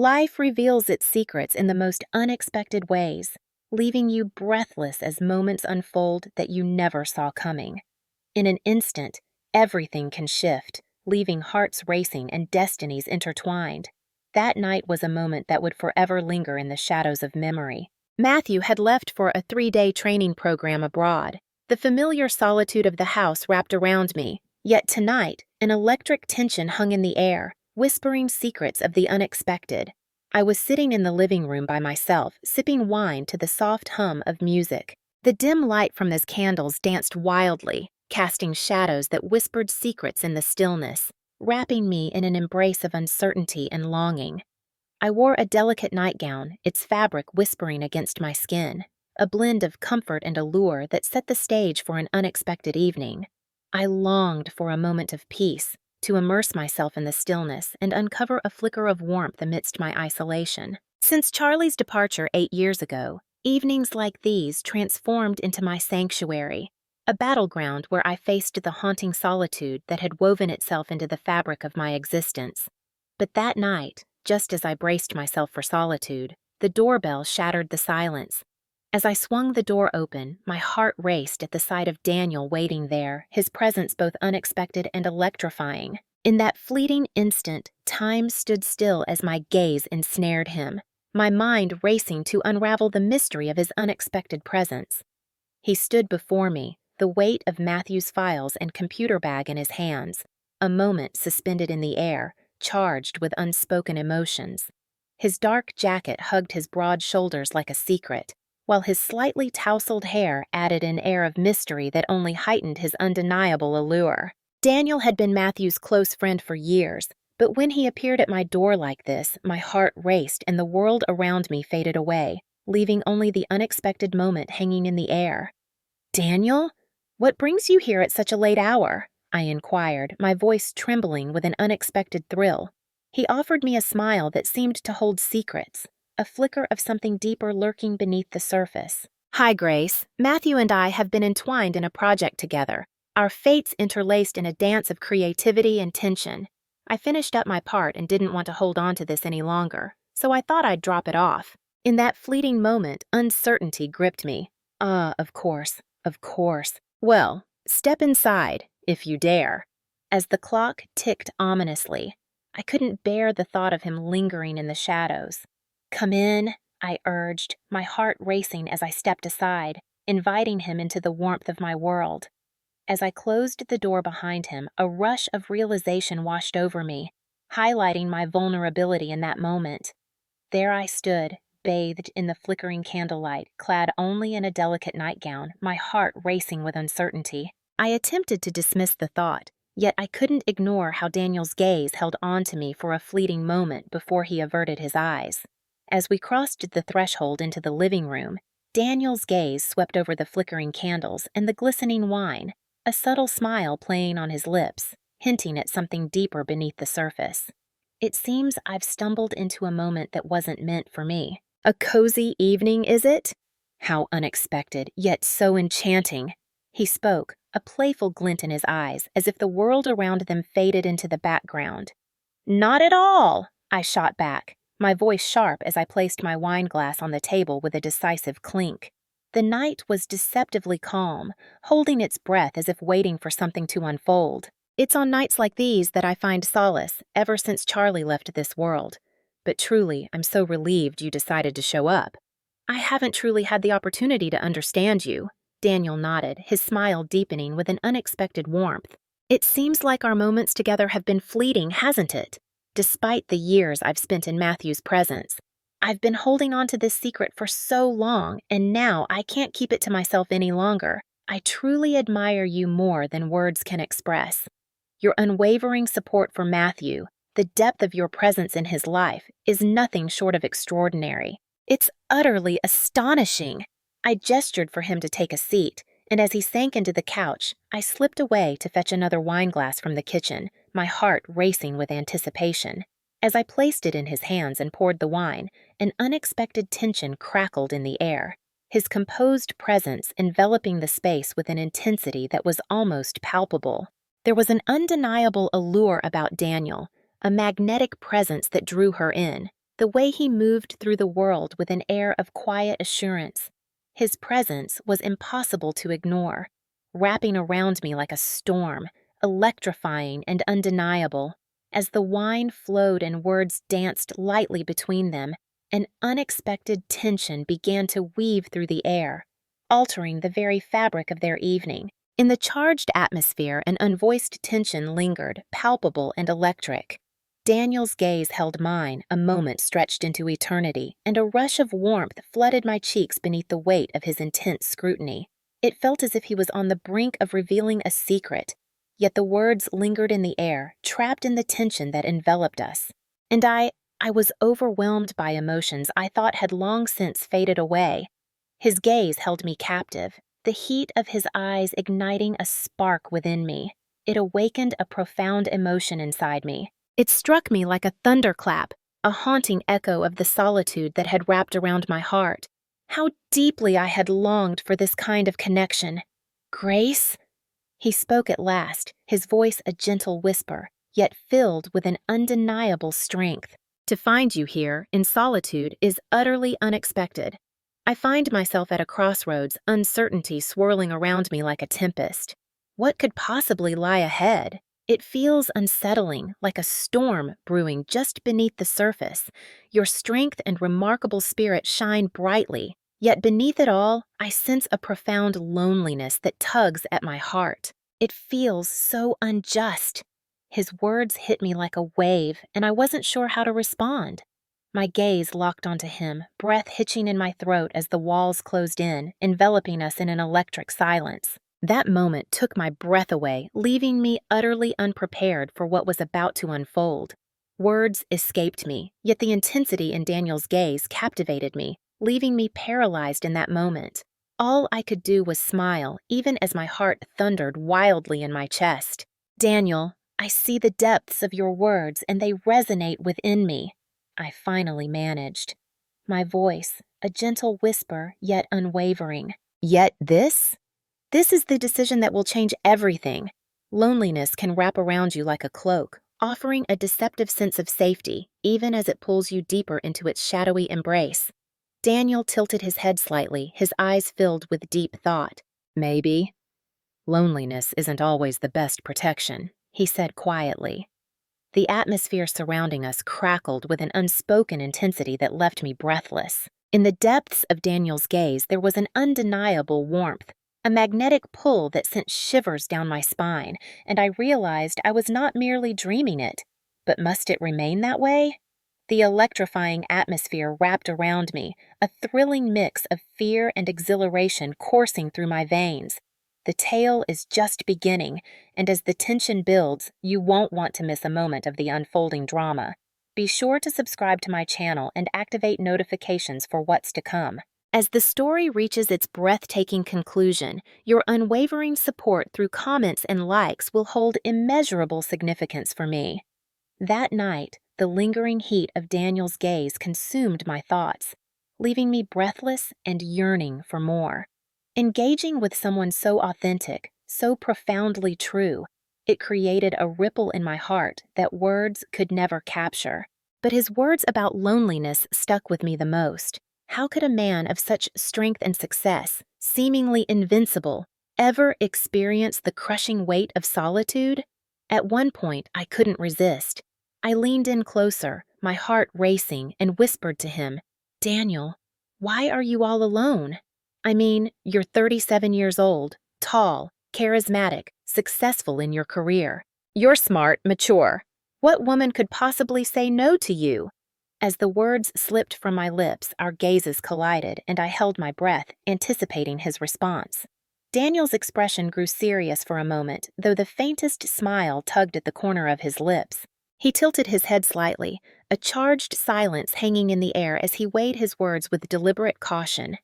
Life reveals its secrets in the most unexpected ways, leaving you breathless as moments unfold that you never saw coming. In an instant, everything can shift, leaving hearts racing and destinies intertwined. That night was a moment that would forever linger in the shadows of memory. Matthew had left for a 3-day training program abroad. The familiar solitude of the house wrapped around me, yet tonight, an electric tension hung in the air, whispering secrets of the unexpected. I was sitting in the living room by myself, sipping wine to the soft hum of music. The dim light from his candles danced wildly, casting shadows that whispered secrets in the stillness, wrapping me in an embrace of uncertainty and longing. I wore a delicate nightgown, its fabric whispering against my skin, a blend of comfort and allure that set the stage for an unexpected evening. I longed for a moment of peace, to immerse myself in the stillness and uncover a flicker of warmth amidst my isolation. Since Charlie's departure 8 years ago, evenings like these transformed into my sanctuary, a battleground where I faced the haunting solitude that had woven itself into the fabric of my existence. But that night, just as I braced myself for solitude, the doorbell shattered the silence. As I swung the door open, my heart raced at the sight of Daniel waiting there, his presence both unexpected and electrifying. In that fleeting instant, time stood still as my gaze ensnared him, my mind racing to unravel the mystery of his unexpected presence. He stood before me, the weight of Matthew's files and computer bag in his hands, a moment suspended in the air, charged with unspoken emotions. His dark jacket hugged his broad shoulders like a secret, while his slightly tousled hair added an air of mystery that only heightened his undeniable allure. Daniel had been Matthew's close friend for years, but when he appeared at my door like this, my heart raced and the world around me faded away, leaving only the unexpected moment hanging in the air. "Daniel? What brings you here at such a late hour?" I inquired, my voice trembling with an unexpected thrill. He offered me a smile that seemed to hold secrets, a flicker of something deeper lurking beneath the surface. "Hi, Grace. Matthew and I have been entwined in a project together, our fates interlaced in a dance of creativity and tension. I finished up my part and didn't want to hold on to this any longer, so I thought I'd drop it off." In that fleeting moment, uncertainty gripped me. Of course, of course. "Well, step inside, if you dare." As the clock ticked ominously, I couldn't bear the thought of him lingering in the shadows. "Come in," I urged, my heart racing as I stepped aside, inviting him into the warmth of my world. As I closed the door behind him, a rush of realization washed over me, highlighting my vulnerability in that moment. There I stood, bathed in the flickering candlelight, clad only in a delicate nightgown, my heart racing with uncertainty. I attempted to dismiss the thought, yet I couldn't ignore how Daniel's gaze held on to me for a fleeting moment before he averted his eyes. As we crossed the threshold into the living room, Daniel's gaze swept over the flickering candles and the glistening wine, a subtle smile playing on his lips, hinting at something deeper beneath the surface. "It seems I've stumbled into a moment that wasn't meant for me. A cozy evening, is it?" How unexpected, yet so enchanting. He spoke, a playful glint in his eyes, as if the world around them faded into the background. "Not at all," I shot back, my voice sharp as I placed my wine glass on the table with a decisive clink. The night was deceptively calm, holding its breath as if waiting for something to unfold. It's on nights like these that I find solace, ever since Charlie left this world. But truly, I'm so relieved you decided to show up. "I haven't truly had the opportunity to understand you." Daniel nodded, his smile deepening with an unexpected warmth. "It seems like our moments together have been fleeting, hasn't it? Despite the years I've spent in Matthew's presence. I've been holding on to this secret for so long, and now I can't keep it to myself any longer. I truly admire you more than words can express. Your unwavering support for Matthew, the depth of your presence in his life, is nothing short of extraordinary. It's utterly astonishing." I gestured for him to take a seat, and as he sank into the couch, I slipped away to fetch another wine glass from the kitchen, my heart racing with anticipation. As I placed it in his hands and poured the wine, an unexpected tension crackled in the air, his composed presence enveloping the space with an intensity that was almost palpable. There was an undeniable allure about Daniel, a magnetic presence that drew her in. the way he moved through the world with an air of quiet assurance. His presence was impossible to ignore, wrapping around me like a storm, electrifying and undeniable. As the wine flowed and words danced lightly between them, an unexpected tension began to weave through the air, altering the very fabric of their evening. In the charged atmosphere, an unvoiced tension lingered, palpable and electric. Daniel's gaze held mine, a moment stretched into eternity, and a rush of warmth flooded my cheeks beneath the weight of his intense scrutiny. It felt as if he was on the brink of revealing a secret, yet the words lingered in the air, trapped in the tension that enveloped us. And I was overwhelmed by emotions I thought had long since faded away. His gaze held me captive, the heat of his eyes igniting a spark within me. It awakened a profound emotion inside me. It struck me like a thunderclap, a haunting echo of the solitude that had wrapped around my heart. How deeply I had longed for this kind of connection. "Grace?" He spoke at last, his voice a gentle whisper, yet filled with an undeniable strength. "To find you here, in solitude, is utterly unexpected. I find myself at a crossroads, uncertainty swirling around me like a tempest. What could possibly lie ahead? It feels unsettling, like a storm brewing just beneath the surface. Your strength and remarkable spirit shine brightly, yet beneath it all, I sense a profound loneliness that tugs at my heart. It feels so unjust." His words hit me like a wave, and I wasn't sure how to respond. My gaze locked onto him, breath hitching in my throat as the walls closed in, enveloping us in an electric silence. That moment took my breath away, leaving me utterly unprepared for what was about to unfold. Words escaped me, yet the intensity in Daniel's gaze captivated me, leaving me paralyzed in that moment. All I could do was smile, even as my heart thundered wildly in my chest. "Daniel, I see the depths of your words, and they resonate within me," I finally managed. My voice, a gentle whisper, yet unwavering. "Yet this? This is the decision that will change everything." Loneliness can wrap around you like a cloak, offering a deceptive sense of safety, even as it pulls you deeper into its shadowy embrace. Daniel tilted his head slightly, his eyes filled with deep thought. "Maybe. Loneliness isn't always the best protection," he said quietly. The atmosphere surrounding us crackled with an unspoken intensity that left me breathless. In the depths of Daniel's gaze, there was an undeniable warmth, a magnetic pull that sent shivers down my spine, and I realized I was not merely dreaming it. But must it remain that way? The electrifying atmosphere wrapped around me, a thrilling mix of fear and exhilaration coursing through my veins. The tale is just beginning, and as the tension builds, you won't want to miss a moment of the unfolding drama. Be sure to subscribe to my channel and activate notifications for what's to come. As the story reaches its breathtaking conclusion, your unwavering support through comments and likes will hold immeasurable significance for me. That night, the lingering heat of Daniel's gaze consumed my thoughts, leaving me breathless and yearning for more. Engaging with someone so authentic, so profoundly true, it created a ripple in my heart that words could never capture. But his words about loneliness stuck with me the most. How could a man of such strength and success, seemingly invincible, ever experience the crushing weight of solitude? At one point, I couldn't resist. I leaned in closer, my heart racing, and whispered to him, "Daniel, why are you all alone? I mean, you're 37 years old, tall, charismatic, successful in your career. You're smart, mature. What woman could possibly say no to you?" As the words slipped from my lips, our gazes collided, and I held my breath, anticipating his response. Daniel's expression grew serious for a moment, though the faintest smile tugged at the corner of his lips. He tilted his head slightly, a charged silence hanging in the air as he weighed his words with deliberate caution.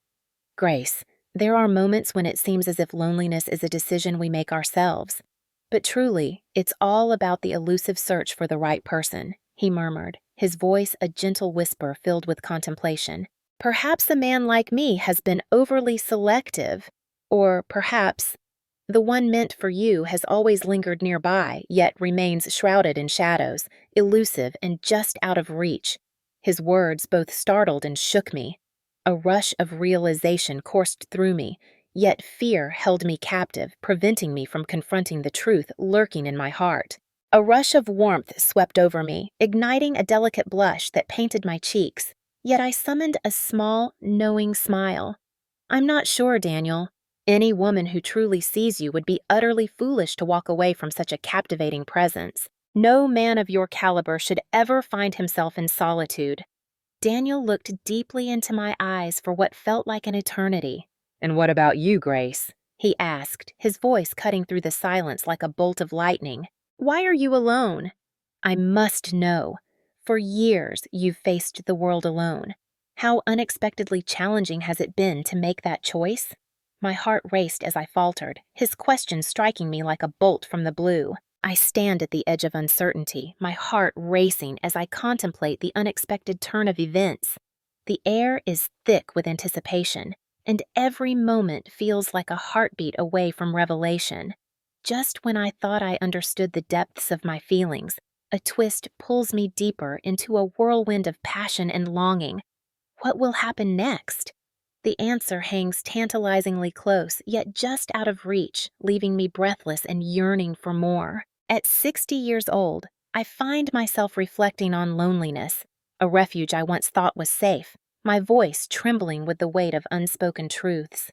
"Grace, there are moments when it seems as if loneliness is a decision we make ourselves. But truly, it's all about the elusive search for the right person," he murmured, his voice a gentle whisper filled with contemplation. "Perhaps a man like me has been overly selective, or perhaps the one meant for you has always lingered nearby, yet remains shrouded in shadows, elusive and just out of reach. His words both startled and shook me. A rush of realization coursed through me, yet fear held me captive, preventing me from confronting the truth lurking in my heart. A rush of warmth swept over me, igniting a delicate blush that painted my cheeks, yet I summoned a small, knowing smile. I'm not sure, Daniel. Any woman who truly sees you would be utterly foolish to walk away from such a captivating presence. No man of your caliber should ever find himself in solitude. Daniel looked deeply into my eyes for what felt like an eternity. "And what about you, Grace?" he asked, his voice cutting through the silence like a bolt of lightning. "Why are you alone?" "I must know. For years, you've faced the world alone. How unexpectedly challenging has it been to make that choice?" My heart raced as I faltered, his question striking me like a bolt from the blue. I stand at the edge of uncertainty, my heart racing as I contemplate the unexpected turn of events. The air is thick with anticipation, and every moment feels like a heartbeat away from revelation. Just when I thought I understood the depths of my feelings, a twist pulls me deeper into a whirlwind of passion and longing. What will happen next? The answer hangs tantalizingly close, yet just out of reach, leaving me breathless and yearning for more. At 60 years old, I find myself reflecting on loneliness, a refuge I once thought was safe, my voice trembling with the weight of unspoken truths.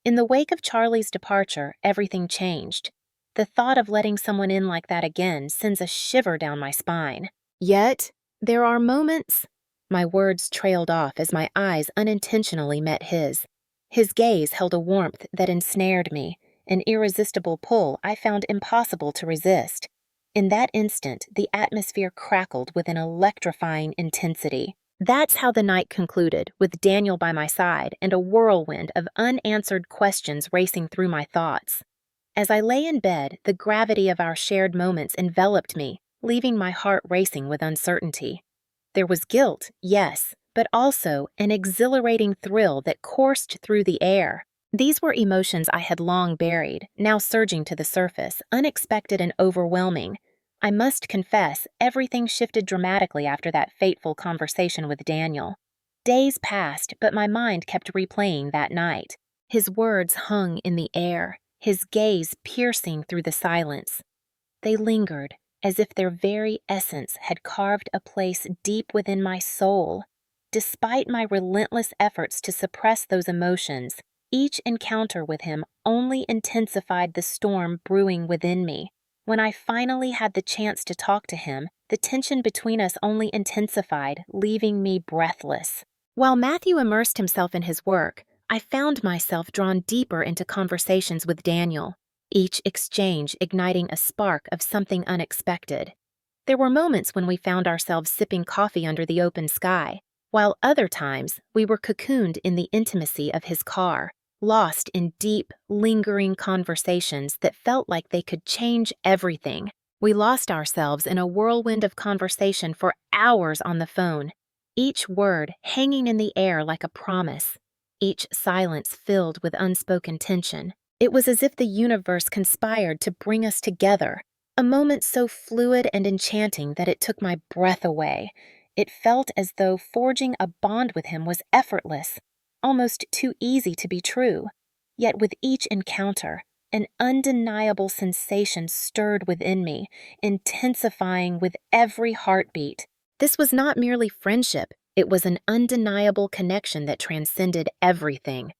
In the wake of Charlie's departure, everything changed. The thought of letting someone in like that again sends a shiver down my spine. Yet, there are moments. My words trailed off as my eyes unintentionally met his. His gaze held a warmth that ensnared me, an irresistible pull I found impossible to resist. In that instant, the atmosphere crackled with an electrifying intensity. That's how the night concluded, with Daniel by my side and a whirlwind of unanswered questions racing through my thoughts. As I lay in bed, the gravity of our shared moments enveloped me, leaving my heart racing with uncertainty. There was guilt, yes, but also an exhilarating thrill that coursed through the air. These were emotions I had long buried, now surging to the surface, unexpected and overwhelming. I must confess, everything shifted dramatically after that fateful conversation with Daniel. Days passed, but my mind kept replaying that night. His words hung in the air, his gaze piercing through the silence. They lingered, as if their very essence had carved a place deep within my soul. Despite my relentless efforts to suppress those emotions, each encounter with him only intensified the storm brewing within me. When I finally had the chance to talk to him, the tension between us only intensified, leaving me breathless. While Matthew immersed himself in his work, I found myself drawn deeper into conversations with Daniel, each exchange igniting a spark of something unexpected. There were moments when we found ourselves sipping coffee under the open sky, while other times we were cocooned in the intimacy of his car, lost in deep, lingering conversations that felt like they could change everything. We lost ourselves in a whirlwind of conversation for hours on the phone, each word hanging in the air like a promise, each silence filled with unspoken tension. It was as if the universe conspired to bring us together, a moment so fluid and enchanting that it took my breath away. It felt as though forging a bond with him was effortless, almost too easy to be true. Yet with each encounter, an undeniable sensation stirred within me, intensifying with every heartbeat. This was not merely friendship, it was an undeniable connection that transcended everything.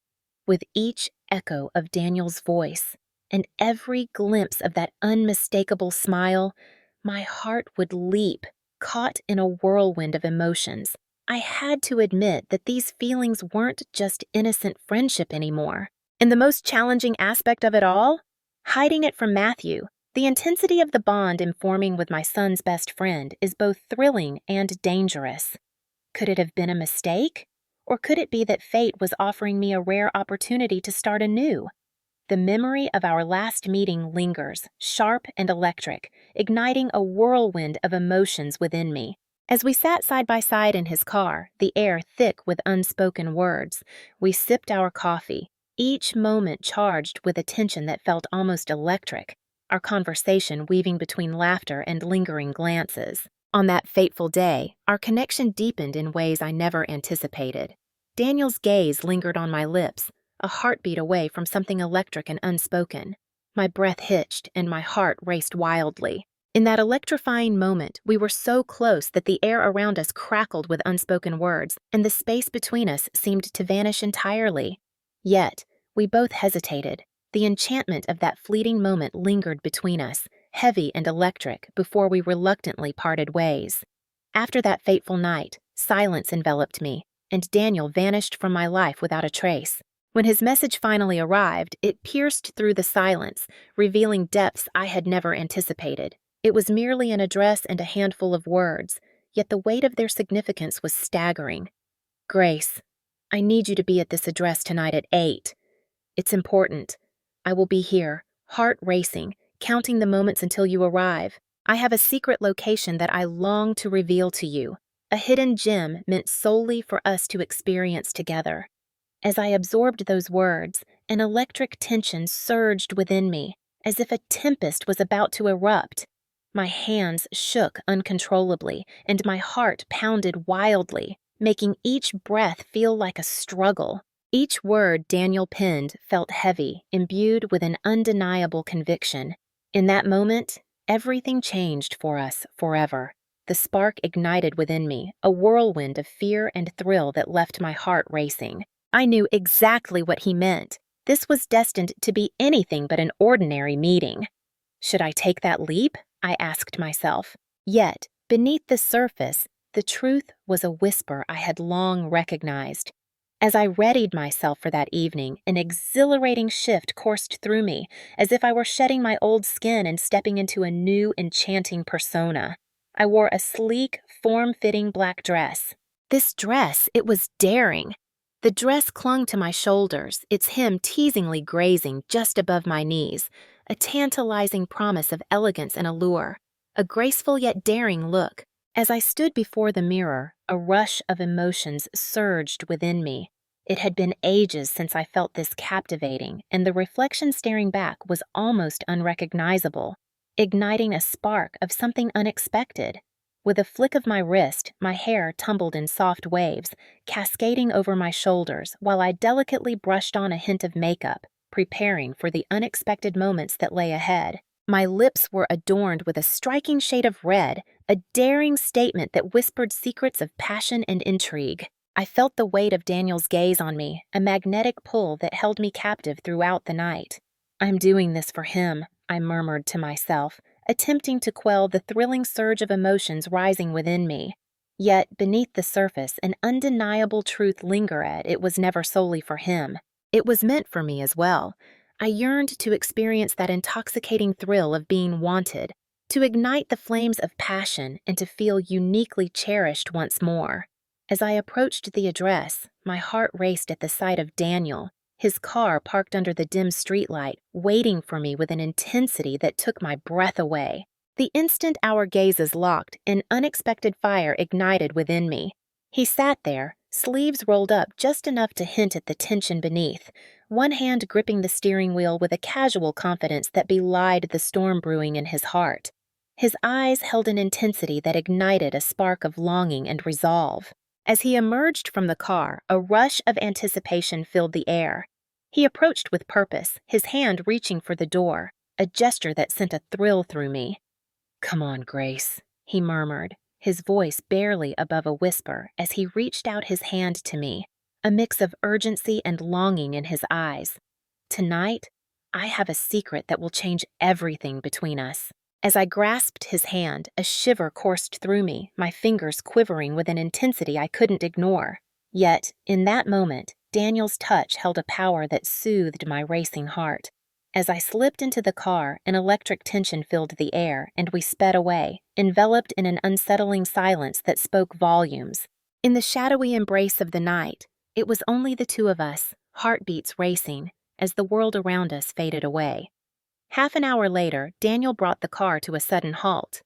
With each echo of Daniel's voice and every glimpse of that unmistakable smile, my heart would leap, caught in a whirlwind of emotions. I had to admit that these feelings weren't just innocent friendship anymore. And the most challenging aspect of it all? Hiding it from Matthew. The intensity of the bond I'm forming with my son's best friend is both thrilling and dangerous. Could it have been a mistake? Or could it be that fate was offering me a rare opportunity to start anew? The memory of our last meeting lingers, sharp and electric, igniting a whirlwind of emotions within me. As we sat side by side in his car, the air thick with unspoken words, we sipped our coffee, each moment charged with a tension that felt almost electric, our conversation weaving between laughter and lingering glances. On that fateful day, our connection deepened in ways I never anticipated. Daniel's gaze lingered on my lips, a heartbeat away from something electric and unspoken. My breath hitched and my heart raced wildly. In that electrifying moment, we were so close that the air around us crackled with unspoken words, and the space between us seemed to vanish entirely. Yet, we both hesitated. The enchantment of that fleeting moment lingered between us, heavy and electric, before we reluctantly parted ways. After that fateful night, silence enveloped me, and Daniel vanished from my life without a trace. When his message finally arrived, it pierced through the silence, revealing depths I had never anticipated. It was merely an address and a handful of words, yet the weight of their significance was staggering. Grace, I need you to be at this address tonight at 8. It's important. I will be here, heart racing, counting the moments until you arrive. I have a secret location that I long to reveal to you, a hidden gem meant solely for us to experience together. As I absorbed those words, an electric tension surged within me, as if a tempest was about to erupt. My hands shook uncontrollably, and my heart pounded wildly, making each breath feel like a struggle. Each word Daniel penned felt heavy, imbued with an undeniable conviction. In that moment, everything changed for us forever. The spark ignited within me, a whirlwind of fear and thrill that left my heart racing. I knew exactly what he meant. This was destined to be anything but an ordinary meeting. Should I take that leap? I asked myself. Yet, beneath the surface, the truth was a whisper I had long recognized. As I readied myself for that evening, an exhilarating shift coursed through me, as if I were shedding my old skin and stepping into a new, enchanting persona. I wore a sleek, form-fitting black dress. This dress, it was daring. The dress clung to my shoulders, its hem teasingly grazing just above my knees, a tantalizing promise of elegance and allure, a graceful yet daring look. As I stood before the mirror, a rush of emotions surged within me. It had been ages since I felt this captivating, and the reflection staring back was almost unrecognizable, igniting a spark of something unexpected. With a flick of my wrist, my hair tumbled in soft waves, cascading over my shoulders while I delicately brushed on a hint of makeup, preparing for the unexpected moments that lay ahead. My lips were adorned with a striking shade of red, a daring statement that whispered secrets of passion and intrigue. I felt the weight of Daniel's gaze on me, a magnetic pull that held me captive throughout the night. I'm doing this for him, I murmured to myself, attempting to quell the thrilling surge of emotions rising within me. Yet, beneath the surface, an undeniable truth lingered. It was never solely for him. It was meant for me as well. I yearned to experience that intoxicating thrill of being wanted, to ignite the flames of passion and to feel uniquely cherished once more. As I approached the address, my heart raced at the sight of Daniel, his car parked under the dim streetlight, waiting for me with an intensity that took my breath away. The instant our gazes locked, an unexpected fire ignited within me. He sat there, sleeves rolled up just enough to hint at the tension beneath, one hand gripping the steering wheel with a casual confidence that belied the storm brewing in his heart. His eyes held an intensity that ignited a spark of longing and resolve. As he emerged from the car, a rush of anticipation filled the air. He approached with purpose, his hand reaching for the door, a gesture that sent a thrill through me. "Come on, Grace," he murmured, his voice barely above a whisper as he reached out his hand to me, a mix of urgency and longing in his eyes. "Tonight, I have a secret that will change everything between us." As I grasped his hand, a shiver coursed through me, my fingers quivering with an intensity I couldn't ignore. Yet, in that moment, Daniel's touch held a power that soothed my racing heart. As I slipped into the car, an electric tension filled the air, and we sped away, enveloped in an unsettling silence that spoke volumes. In the shadowy embrace of the night, it was only the two of us, heartbeats racing, as the world around us faded away. Half an hour later, Daniel brought the car to a sudden halt.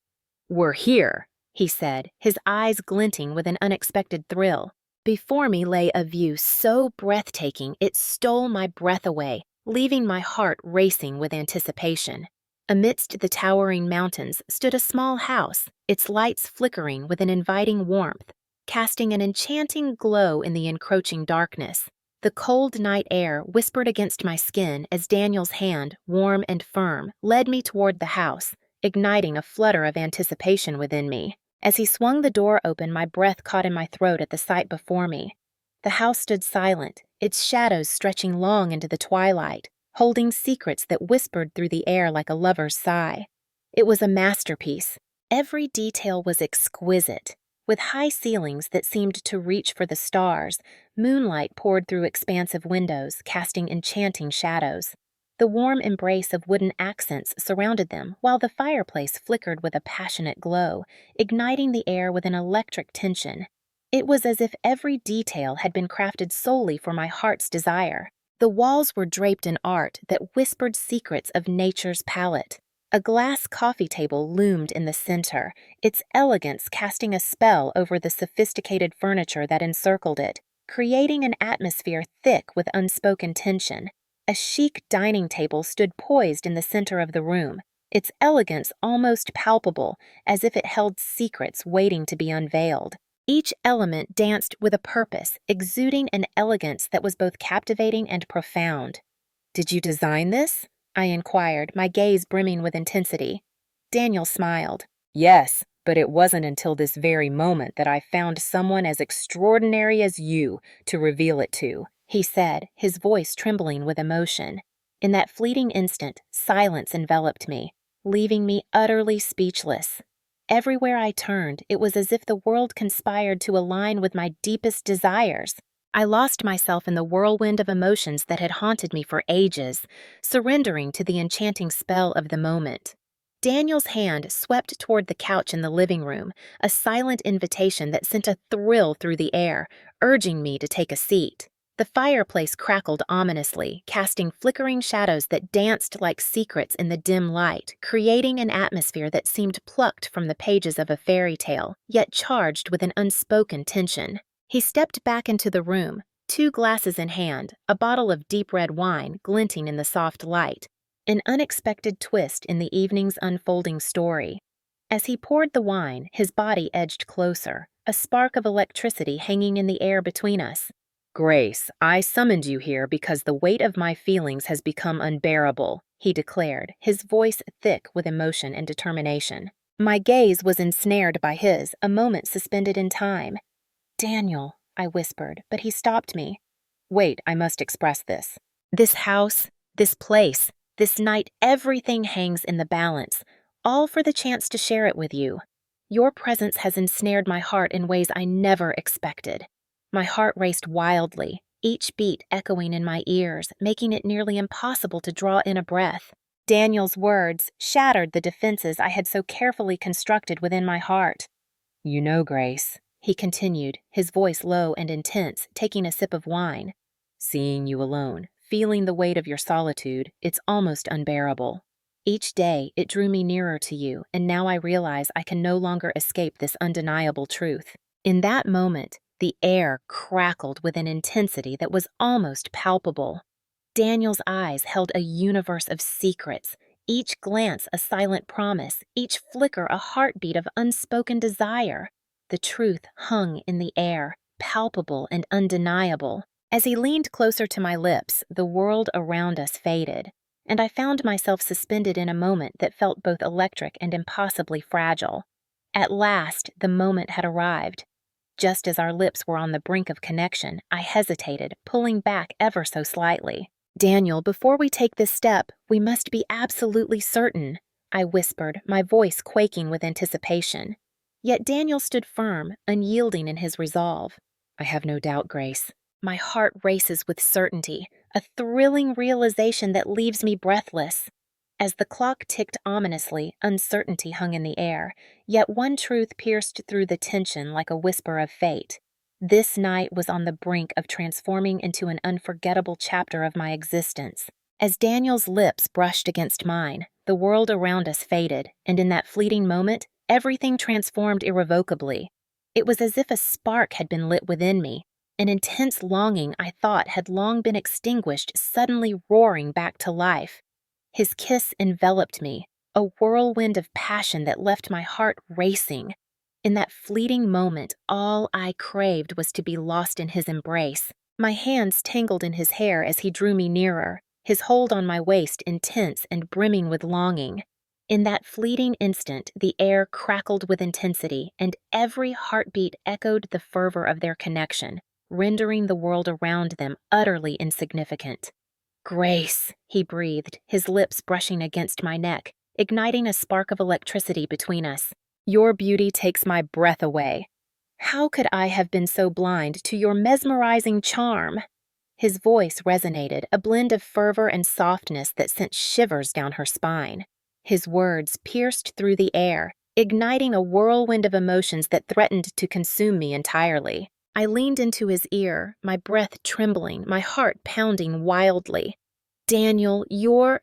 "We're here," he said, his eyes glinting with an unexpected thrill. Before me lay a view so breathtaking it stole my breath away, leaving my heart racing with anticipation. Amidst the towering mountains stood a small house, its lights flickering with an inviting warmth, casting an enchanting glow in the encroaching darkness. The cold night air whispered against my skin as Daniel's hand, warm and firm, led me toward the house, igniting a flutter of anticipation within me. As he swung the door open, my breath caught in my throat at the sight before me. The house stood silent, its shadows stretching long into the twilight, holding secrets that whispered through the air like a lover's sigh. It was a masterpiece. Every detail was exquisite. With high ceilings that seemed to reach for the stars, moonlight poured through expansive windows, casting enchanting shadows. The warm embrace of wooden accents surrounded them, while the fireplace flickered with a passionate glow, igniting the air with an electric tension. It was as if every detail had been crafted solely for my heart's desire. The walls were draped in art that whispered secrets of nature's palette. A glass coffee table loomed in the center, its elegance casting a spell over the sophisticated furniture that encircled it, creating an atmosphere thick with unspoken tension. A chic dining table stood poised in the center of the room, its elegance almost palpable, as if it held secrets waiting to be unveiled. Each element danced with a purpose, exuding an elegance that was both captivating and profound. "Did you design this?" I inquired, my gaze brimming with intensity. Daniel smiled. "Yes, but it wasn't until this very moment that I found someone as extraordinary as you to reveal it to," he said, his voice trembling with emotion. In that fleeting instant, silence enveloped me, leaving me utterly speechless. Everywhere I turned, it was as if the world conspired to align with my deepest desires. I lost myself in the whirlwind of emotions that had haunted me for ages, surrendering to the enchanting spell of the moment. Daniel's hand swept toward the couch in the living room, a silent invitation that sent a thrill through the air, urging me to take a seat. The fireplace crackled ominously, casting flickering shadows that danced like secrets in the dim light, creating an atmosphere that seemed plucked from the pages of a fairy tale, yet charged with an unspoken tension. He stepped back into the room, 2 glasses in hand, a bottle of deep red wine glinting in the soft light, an unexpected twist in the evening's unfolding story. As he poured the wine, his body edged closer, a spark of electricity hanging in the air between us. "Grace, I summoned you here because the weight of my feelings has become unbearable," he declared, his voice thick with emotion and determination. My gaze was ensnared by his, a moment suspended in time. "Daniel," I whispered, but he stopped me. "Wait, I must express this. This house, this place, this night, everything hangs in the balance, all for the chance to share it with you. Your presence has ensnared my heart in ways I never expected." My heart raced wildly, each beat echoing in my ears, making it nearly impossible to draw in a breath. Daniel's words shattered the defenses I had so carefully constructed within my heart. "You know, Grace," he continued, his voice low and intense, taking a sip of wine. "Seeing you alone, feeling the weight of your solitude, it's almost unbearable. Each day, it drew me nearer to you, and now I realize I can no longer escape this undeniable truth." In that moment, the air crackled with an intensity that was almost palpable. Daniel's eyes held a universe of secrets, each glance a silent promise, each flicker a heartbeat of unspoken desire. The truth hung in the air, palpable and undeniable. As he leaned closer to my lips, the world around us faded, and I found myself suspended in a moment that felt both electric and impossibly fragile. At last, the moment had arrived. Just as our lips were on the brink of connection, I hesitated, pulling back ever so slightly. "Daniel, before we take this step, we must be absolutely certain," I whispered, my voice quaking with anticipation. Yet Daniel stood firm, unyielding in his resolve. "I have no doubt, Grace." My heart races with certainty, a thrilling realization that leaves me breathless. As the clock ticked ominously, uncertainty hung in the air, yet one truth pierced through the tension like a whisper of fate. This night was on the brink of transforming into an unforgettable chapter of my existence. As Daniel's lips brushed against mine, the world around us faded, and in that fleeting moment, everything transformed irrevocably. It was as if a spark had been lit within me, an intense longing I thought had long been extinguished suddenly roaring back to life. His kiss enveloped me, a whirlwind of passion that left my heart racing. In that fleeting moment, all I craved was to be lost in his embrace. My hands tangled in his hair as he drew me nearer, his hold on my waist intense and brimming with longing. In that fleeting instant, the air crackled with intensity, and every heartbeat echoed the fervor of their connection, rendering the world around them utterly insignificant. "Grace," he breathed, his lips brushing against my neck, igniting a spark of electricity between us. "Your beauty takes my breath away. How could I have been so blind to your mesmerizing charm?" His voice resonated, a blend of fervor and softness that sent shivers down her spine. His words pierced through the air, igniting a whirlwind of emotions that threatened to consume me entirely. I leaned into his ear, my breath trembling, my heart pounding wildly. "Daniel, you're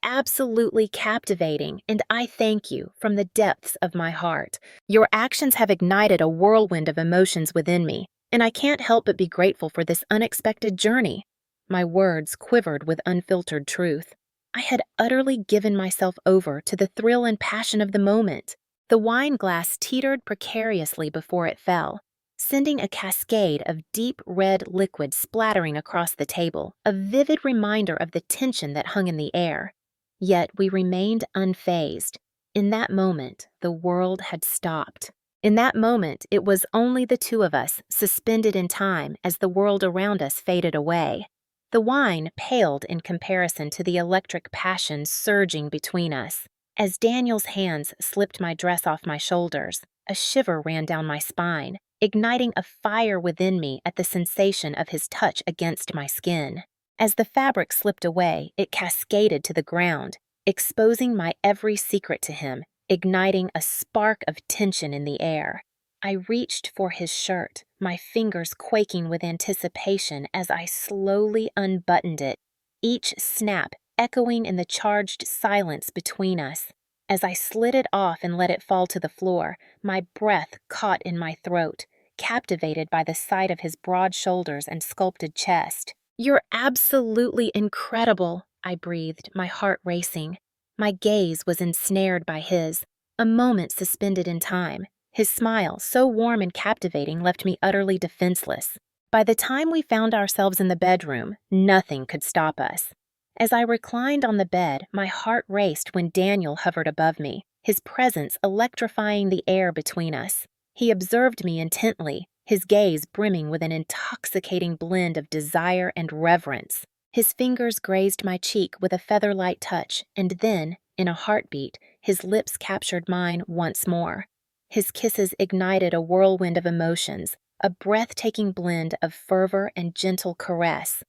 absolutely captivating, and I thank you from the depths of my heart. Your actions have ignited a whirlwind of emotions within me, and I can't help but be grateful for this unexpected journey." My words quivered with unfiltered truth. I had utterly given myself over to the thrill and passion of the moment. The wine glass teetered precariously before it fell, sending a cascade of deep red liquid splattering across the table, a vivid reminder of the tension that hung in the air. Yet we remained unfazed. In that moment, the world had stopped. In that moment, it was only the two of us, suspended in time as the world around us faded away. The wine paled in comparison to the electric passion surging between us. As Daniel's hands slipped my dress off my shoulders, a shiver ran down my spine, igniting a fire within me at the sensation of his touch against my skin. As the fabric slipped away, it cascaded to the ground, exposing my every secret to him, igniting a spark of tension in the air. I reached for his shirt, my fingers quaking with anticipation as I slowly unbuttoned it, each snap echoing in the charged silence between us. As I slid it off and let it fall to the floor, my breath caught in my throat, captivated by the sight of his broad shoulders and sculpted chest. "You're absolutely incredible," I breathed, my heart racing. My gaze was ensnared by his, a moment suspended in time. His smile, so warm and captivating, left me utterly defenseless. By the time we found ourselves in the bedroom, nothing could stop us. As I reclined on the bed, my heart raced when Daniel hovered above me, his presence electrifying the air between us. He observed me intently, his gaze brimming with an intoxicating blend of desire and reverence. His fingers grazed my cheek with a feather-light touch, and then, in a heartbeat, his lips captured mine once more. His kisses ignited a whirlwind of emotions, a breathtaking blend of fervor and gentle caress.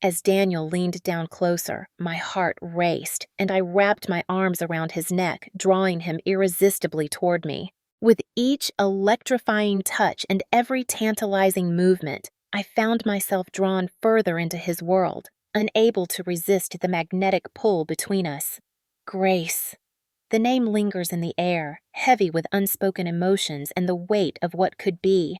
As Daniel leaned down closer, my heart raced, and I wrapped my arms around his neck, drawing him irresistibly toward me. With each electrifying touch and every tantalizing movement, I found myself drawn further into his world, unable to resist the magnetic pull between us. Grace. The name lingers in the air, heavy with unspoken emotions and the weight of what could be.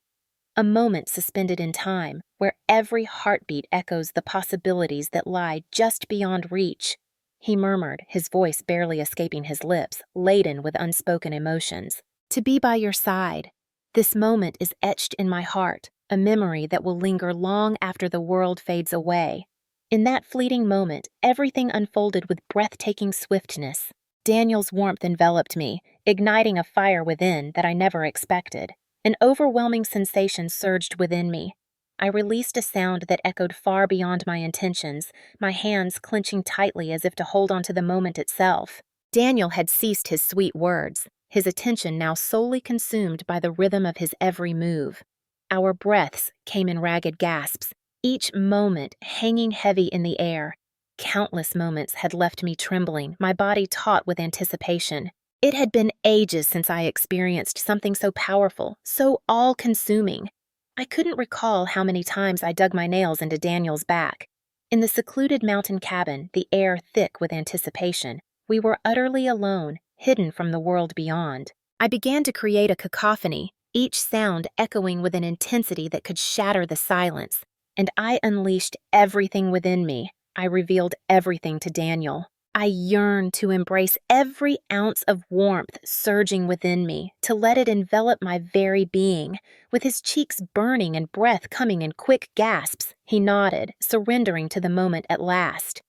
A moment suspended in time, where every heartbeat echoes the possibilities that lie just beyond reach. He murmured, his voice barely escaping his lips, laden with unspoken emotions. "To be by your side. This moment is etched in my heart, a memory that will linger long after the world fades away." In that fleeting moment, everything unfolded with breathtaking swiftness. Daniel's warmth enveloped me, igniting a fire within that I never expected. An overwhelming sensation surged within me. I released a sound that echoed far beyond my intentions, my hands clenching tightly as if to hold on to the moment itself. Daniel had ceased his sweet words, his attention now solely consumed by the rhythm of his every move. Our breaths came in ragged gasps, each moment hanging heavy in the air. Countless moments had left me trembling, my body taut with anticipation. It had been ages since I experienced something so powerful, so all-consuming. I couldn't recall how many times I dug my nails into Daniel's back. In the secluded mountain cabin, the air thick with anticipation, we were utterly alone, hidden from the world beyond. I began to create a cacophony, each sound echoing with an intensity that could shatter the silence, and I unleashed everything within me. I revealed everything to Daniel. I yearned to embrace every ounce of warmth surging within me, to let it envelop my very being. With his cheeks burning and breath coming in quick gasps, he nodded, surrendering to the moment at last.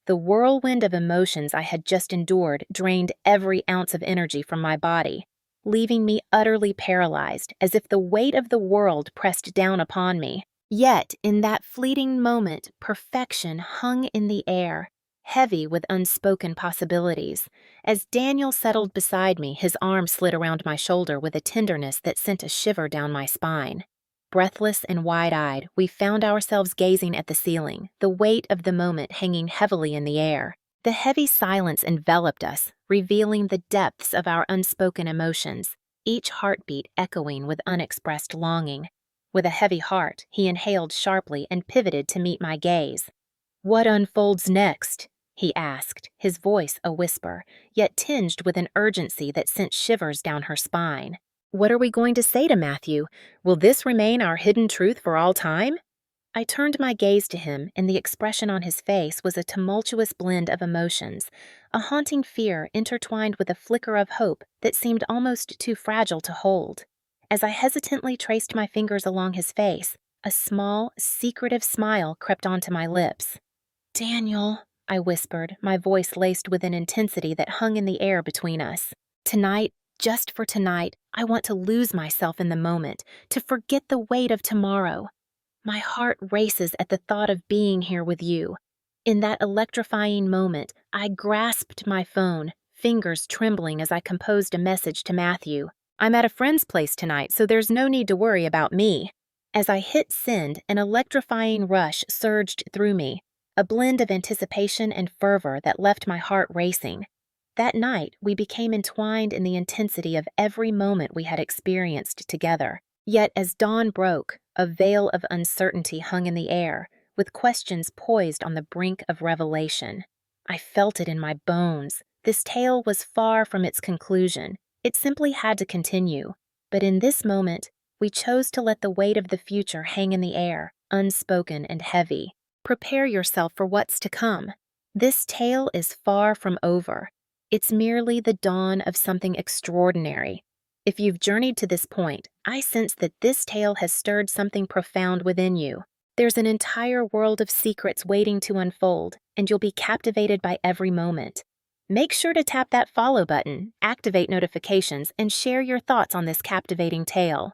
The whirlwind of emotions I had just endured drained every ounce of energy from my body, leaving me utterly paralyzed, as if the weight of the world pressed down upon me. Yet, in that fleeting moment, perfection hung in the air, heavy with unspoken possibilities. As Daniel settled beside me, his arm slid around my shoulder with a tenderness that sent a shiver down my spine. Breathless and wide-eyed, we found ourselves gazing at the ceiling, the weight of the moment hanging heavily in the air. The heavy silence enveloped us, revealing the depths of our unspoken emotions, each heartbeat echoing with unexpressed longing. With a heavy heart, he inhaled sharply and pivoted to meet my gaze. "What unfolds next?" he asked, his voice a whisper, yet tinged with an urgency that sent shivers down her spine. "What are we going to say to Matthew? Will this remain our hidden truth for all time?" I turned my gaze to him, and the expression on his face was a tumultuous blend of emotions, a haunting fear intertwined with a flicker of hope that seemed almost too fragile to hold. As I hesitantly traced my fingers along his face, a small, secretive smile crept onto my lips. "Daniel," I whispered, my voice laced with an intensity that hung in the air between us. "Tonight, just for tonight, I want to lose myself in the moment, to forget the weight of tomorrow. My heart races at the thought of being here with you." In that electrifying moment, I grasped my phone, fingers trembling as I composed a message to Matthew. "I'm at a friend's place tonight, so there's no need to worry about me." As I hit send, an electrifying rush surged through me, a blend of anticipation and fervor that left my heart racing. That night, we became entwined in the intensity of every moment we had experienced together. Yet as dawn broke, a veil of uncertainty hung in the air, with questions poised on the brink of revelation. I felt it in my bones. This tale was far from its conclusion. It simply had to continue. But in this moment, we chose to let the weight of the future hang in the air, unspoken and heavy. Prepare yourself for what's to come. This tale is far from over. It's merely the dawn of something extraordinary. If you've journeyed to this point, I sense that this tale has stirred something profound within you. There's an entire world of secrets waiting to unfold, and you'll be captivated by every moment. Make sure to tap that follow button, activate notifications, and share your thoughts on this captivating tale.